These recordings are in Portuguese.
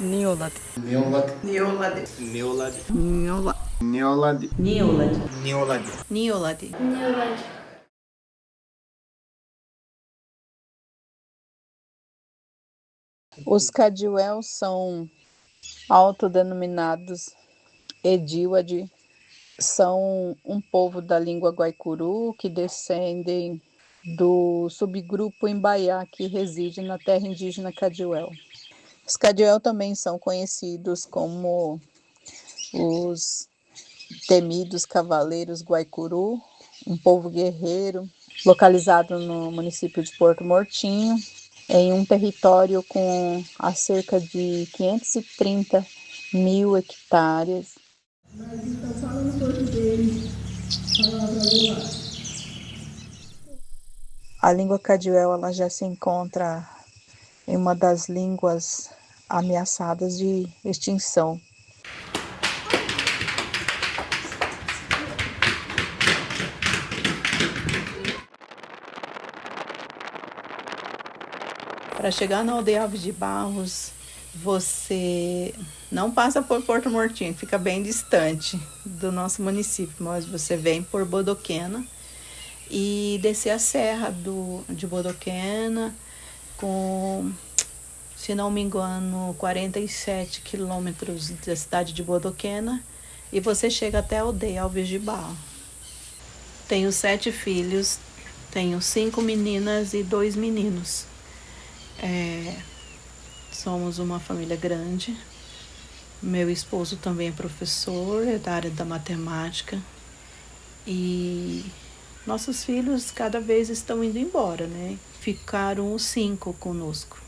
Neolad. Neolad. Neolad. Neolad. Neolad. Neolad. Neolad. Neolad. Neolad. Neolad. Os Cadiuel são autodenominados Edíwade, são um povo da língua guaicuru que descendem do subgrupo Imbaiá que reside na terra indígena Cadiuel. Os Cadiuel também são conhecidos como os temidos cavaleiros guaicuru, um povo guerreiro localizado no município de Porto Mortinho, em um território com a cerca de 530 mil hectares. Mas estão falando português, palavra lá. A língua Cadiuel ela já se encontra em uma das línguas ameaçadas de extinção. Para chegar na aldeia Alves de Barros, você não passa por Porto Mortinho, fica bem distante do nosso município, mas você vem por Bodoquena e descer a serra de Bodoquena com, se não me engano, 47 quilômetros da cidade de Bodoquena e você chega até a aldeia Alves de Barros. Tenho 7 filhos, tenho 5 meninas e 2 meninos. Somos uma família grande. Meu esposo também é professor, é da área da matemática. E nossos filhos cada vez estão indo embora, né? Ficaram os 5 conosco.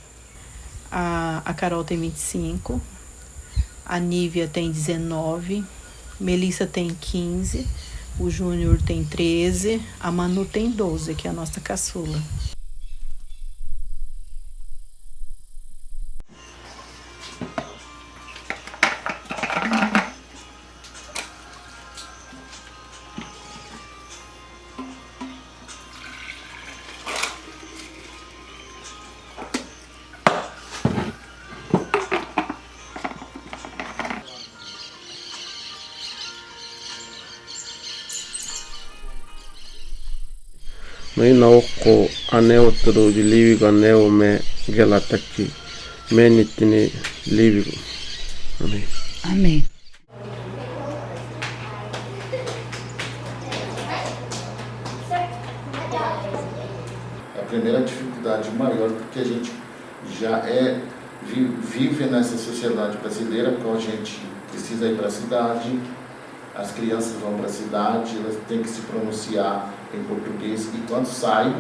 A Carol tem 25, a Nívia tem 19, Melissa tem 15, o Júnior tem 13, a Manu tem 12, que é a nossa caçula. Noi na oko aneo toro de livigo aneo me gelataki menitine livigo. Amém. Amém. A primeira dificuldade maior, porque a gente já vive nessa sociedade brasileira, então a gente precisa ir para a cidade, as crianças vão para a cidade, elas têm que se pronunciar em português e quando saem,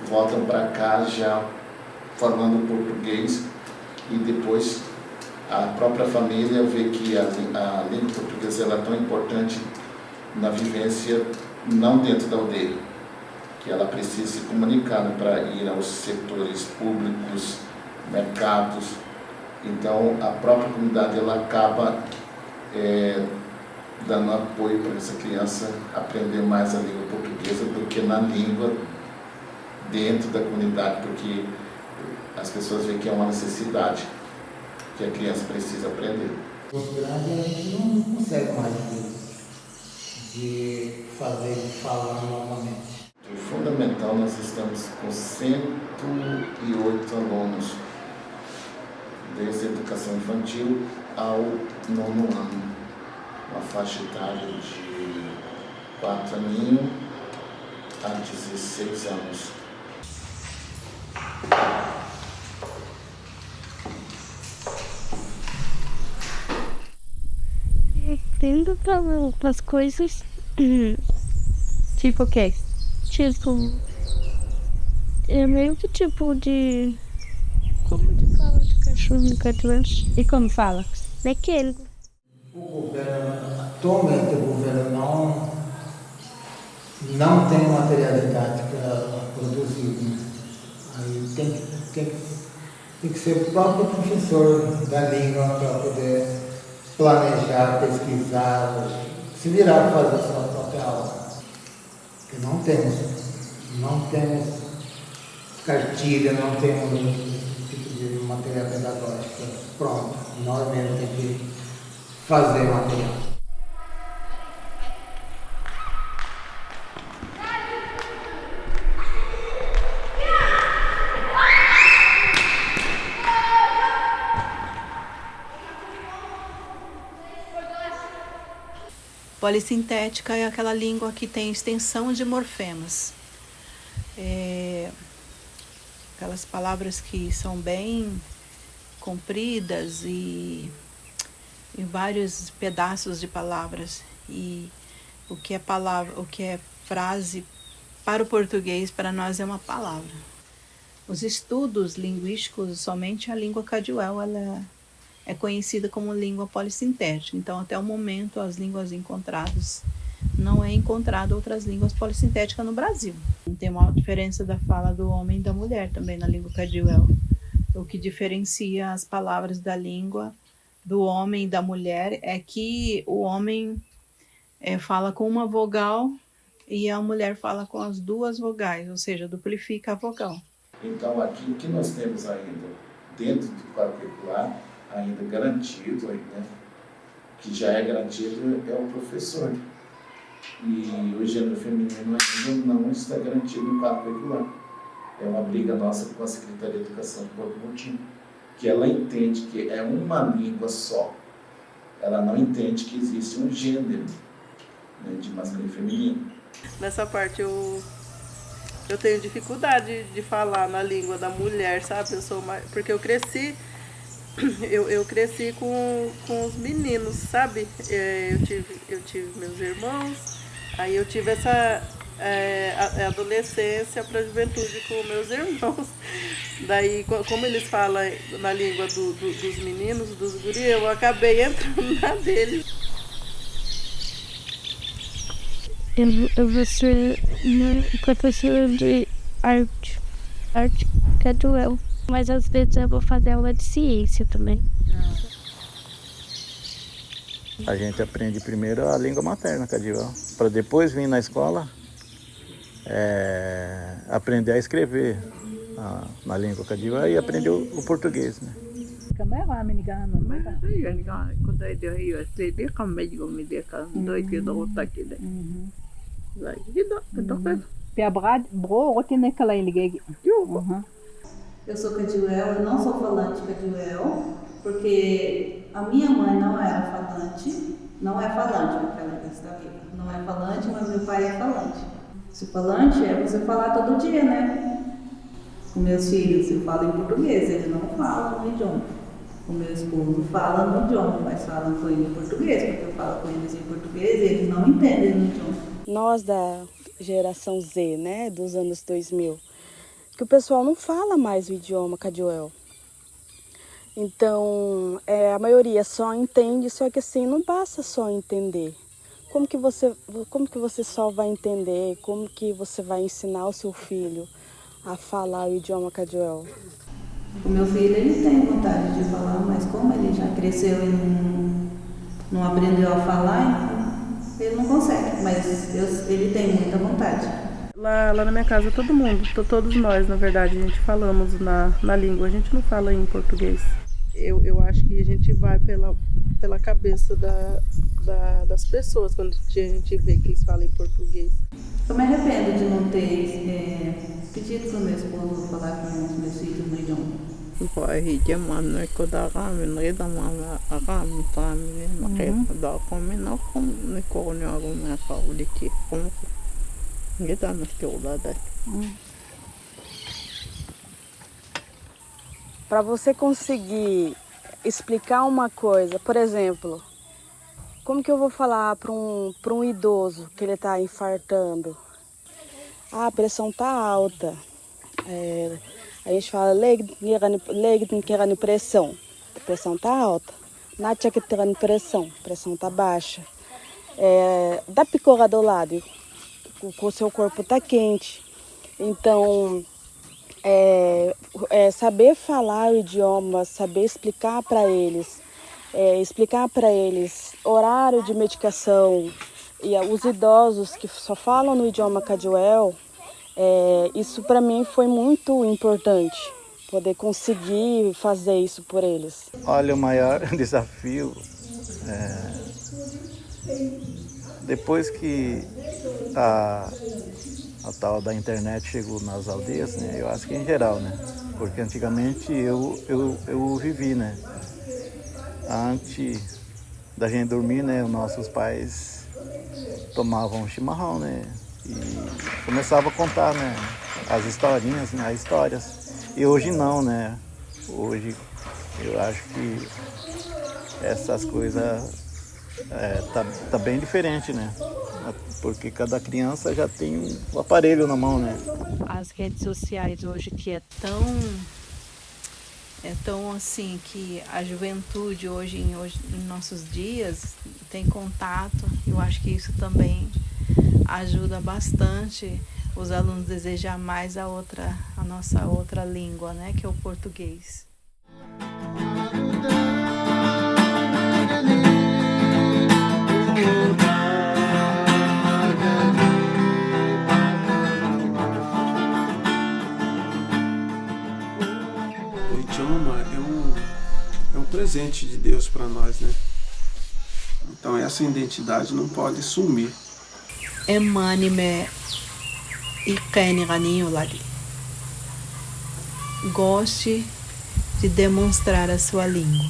voltam para cá já falando português e depois a própria família vê que a língua portuguesa ela é tão importante na vivência, não dentro da aldeia, que ela precisa se comunicar, né, para ir aos setores públicos, mercados. Então a própria comunidade ela acaba dando apoio para essa criança aprender mais a língua portuguesa do que na língua dentro da comunidade, porque as pessoas veem que é uma necessidade que a criança precisa aprender. Na verdade, a gente não consegue mais de fazer ele falar normalmente. O fundamental, nós estamos com 108 alunos, desde a educação infantil ao 9º ano. Uma faixa etária de 4 aninhos a 16 anos. Tendo para as coisas. Tipo o quê? Tipo. É meio que tipo de. Como de fala de cachorro no Cadiuel? E como fala? Daquele. O governo, atualmente o governo não tem materialidade para produzir, né? Aí tem que ser o próprio professor da língua para poder planejar, pesquisar, se virar para fazer a sua própria aula. Porque não temos cartilha, não temos esse tipo de material pedagógico pronto. Nós mesmos temos que fazer o material. Polissintética é aquela língua que tem extensão de morfemas. Aquelas palavras que são bem compridas e vários pedaços de palavras. E o que é frase para o português, para nós é uma palavra. Os estudos linguísticos, somente a língua Caduel, ela é conhecida como língua polissintética. Então, até o momento, as línguas encontradas, não é encontrado outras línguas polissintéticas no Brasil. Tem uma diferença da fala do homem e da mulher também na língua Caduel. O que diferencia as palavras da língua do homem e da mulher é que o homem fala com uma vogal e a mulher fala com as duas vogais, ou seja, duplifica a vogal. Então, aqui o que nós temos ainda dentro do quadro curricular, ainda garantido, né, que já é garantido, é o professor. E o gênero feminino ainda não está garantido no quadro curricular. É uma briga nossa com a Secretaria de Educação do Porto Murtinho, que ela entende que é uma língua só. Ela não entende que existe um gênero, né, de masculino e feminino. Nessa parte eu tenho dificuldade de falar na língua da mulher, sabe? Porque eu cresci com os meninos, sabe? Eu tive meus irmãos, aí eu tive essa adolescência para a juventude com meus irmãos. Daí, como eles falam na língua dos meninos, dos guris, eu acabei entrando na deles. Eu vou ser uma professora de arte Caduel. Mas às vezes eu vou fazer aula de ciência também. A gente aprende primeiro a língua materna, Caduel, para depois vir na escola aprender a escrever na língua Caduel e aprender o português, né? Eu sou Caduel, eu não sou falante Caduel, porque a minha mãe não era falante, não é falante, porque ela está viva. Não é falante, mas meu pai é falante. Se falante é você falar todo dia, né? Com meus filhos eu falo em português, eles não falam no idioma. O meu esposo fala no idioma, mas falam com ele em português, porque eu falo com eles em português e eles não entendem no idioma. Nós da geração Z, né, dos anos 2000, que o pessoal não fala mais o idioma Caduel. Então, a maioria só entende, só que assim, não basta só entender. Como que você só vai entender? Como que você vai ensinar o seu filho a falar o idioma Caduel? O meu filho, ele tem vontade de falar, mas como ele já cresceu e não aprendeu a falar, ele não consegue, mas ele tem muita vontade. Lá na minha casa, todo mundo, todos nós, na verdade, a gente falamos na língua, a gente não fala em português. Eu acho que a gente vai pela cabeça das pessoas quando a gente vê que eles falam em português. Eu me arrependo de não ter pedido para o meu esposo falar com os meus filhos no idioma. Para você conseguir explicar uma coisa, por exemplo, como que eu vou falar para um idoso que ele está infartando? A pressão está alta. A gente fala pressão. A pressão está alta. Pressão está baixa. Dá picora do lado, o seu corpo está quente. Então, saber falar o idioma, saber explicar para eles horário de medicação. E os idosos que só falam no idioma Caduel, isso para mim foi muito importante, poder conseguir fazer isso por eles? Olha, o maior desafio depois que a tal da internet chegou nas aldeias, né? Eu acho que em geral, né? Porque antigamente eu vivi, né? Antes da gente dormir, né? Os nossos pais tomavam chimarrão, né? E começavam a contar, né? As historinhas, né? As histórias. E hoje não, né? Hoje eu acho que essas coisas tá bem diferente, né? Porque cada criança já tem um aparelho na mão, né? As redes sociais hoje que é tão assim que a juventude hoje em nossos dias tem contato. Eu acho que isso também ajuda bastante os alunos a desejar mais a nossa outra língua, né, que é o português. O idioma é um presente de Deus para nós, né? Então essa identidade não pode sumir. Emanime ikeni ganinho lali. Goste de demonstrar a sua língua.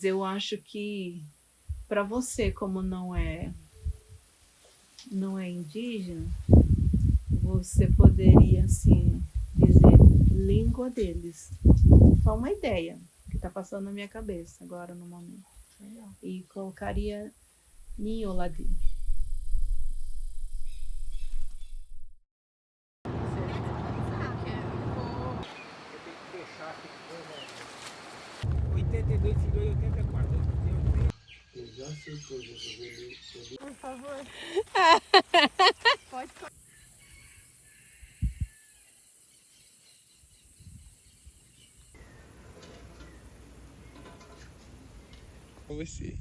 Eu acho que para você, como não é indígena, você poderia assim dizer língua deles. Só uma ideia que está passando na minha cabeça agora no momento. E colocaria Nioladi. Por favor. Pode. Com você.